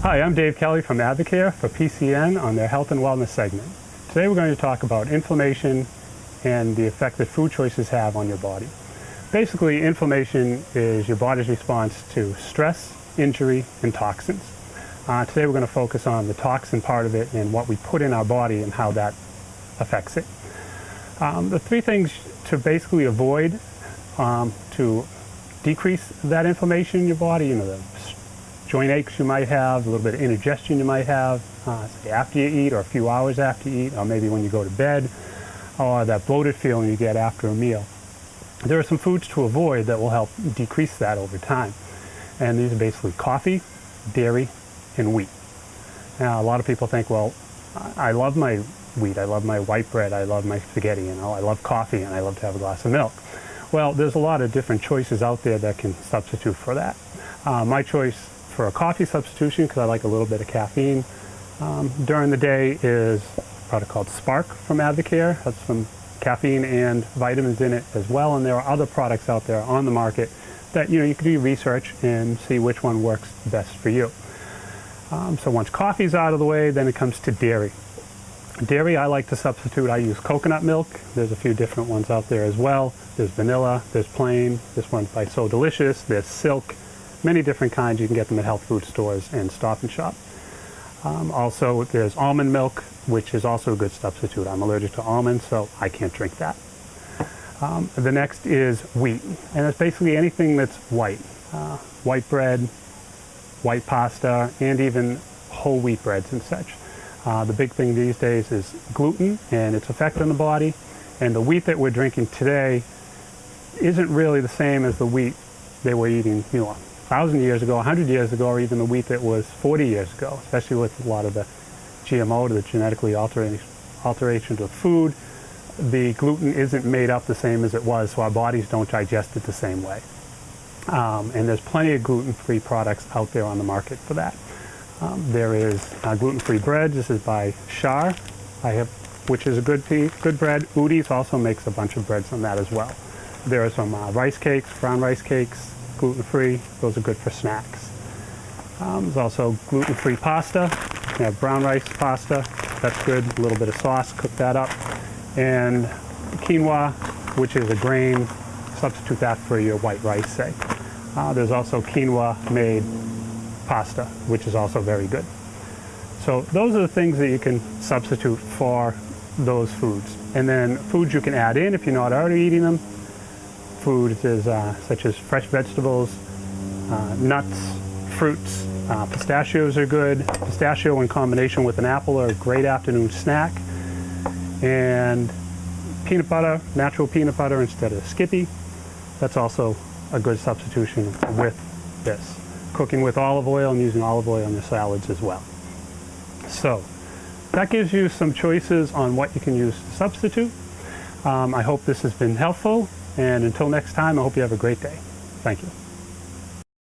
Hi, I'm Dave Kelly from Advocare for PCN on their Health and Wellness segment. Today we're going to talk about inflammation and the effect that food choices have on your body. Basically, inflammation is your body's response to stress, injury, and toxins. Today we're going to focus on the toxin part of it and what we put in our body and how that affects it. The three things to basically avoid to decrease that inflammation in your body, the joint aches you might have, a little bit of indigestion you might have, say after you eat or a few hours after you eat, or maybe when you go to bed, or that bloated feeling you get after a meal. There are some foods to avoid that will help decrease that over time. And these are basically coffee, dairy, and wheat. Now, a lot of people think, well, I love my wheat, I love my white bread, I love my spaghetti, I love coffee, and I love to have a glass of milk. Well, there's a lot of different choices out there that can substitute for that. My choice for a coffee substitution, because I like a little bit of caffeine during the day, is a product called Spark from Advocare. Has some caffeine and vitamins in it as well, and there are other products out there on the market that you can do research and see which one works best for you. So once coffee's out of the way, then it comes to dairy. Dairy I like to substitute. I use coconut milk. There's a few different ones out there as well. There's vanilla, there's plain, this one's by So Delicious, there's Silk, many different kinds. You can get them at health food stores and Stop and Shop. Also, there's almond milk, which is also a good substitute. I'm allergic to almonds, so I can't drink that. The next is wheat, and it's basically anything that's white. White bread, white pasta, and even whole wheat breads and such. The big thing these days is gluten and its effect on the body, and the wheat that we're drinking today isn't really the same as the wheat they were eating 1,000 years ago, 100 years ago, or even the wheat that was 40 years ago, especially with a lot of the GMO, the genetically alterations of food. The gluten isn't made up the same as it was, so our bodies don't digest it the same way. And there's plenty of gluten-free products out there on the market for that. There is gluten-free bread. This is by Shar, which is a good bread. Udi's also makes a bunch of breads on that as well. There are some rice cakes, brown rice cakes, gluten-free. Those are good for snacks. There's also gluten-free pasta. You have brown rice pasta. That's good. A little bit of sauce. Cook that up. And quinoa, which is a grain. Substitute that for your white rice, say. There's also quinoa-made pasta, which is also very good. So those are the things that you can substitute for those foods. And then foods you can add in if you're not already eating them. Foods such as fresh vegetables, nuts, fruits. Pistachios are good. Pistachio in combination with an apple are a great afternoon snack. And peanut butter, natural peanut butter instead of Skippy. That's also a good substitution with this. Cooking with olive oil and using olive oil on your salads as well. So that gives you some choices on what you can use to substitute. I hope this has been helpful, and until next time, I hope you have a great day. Thank you.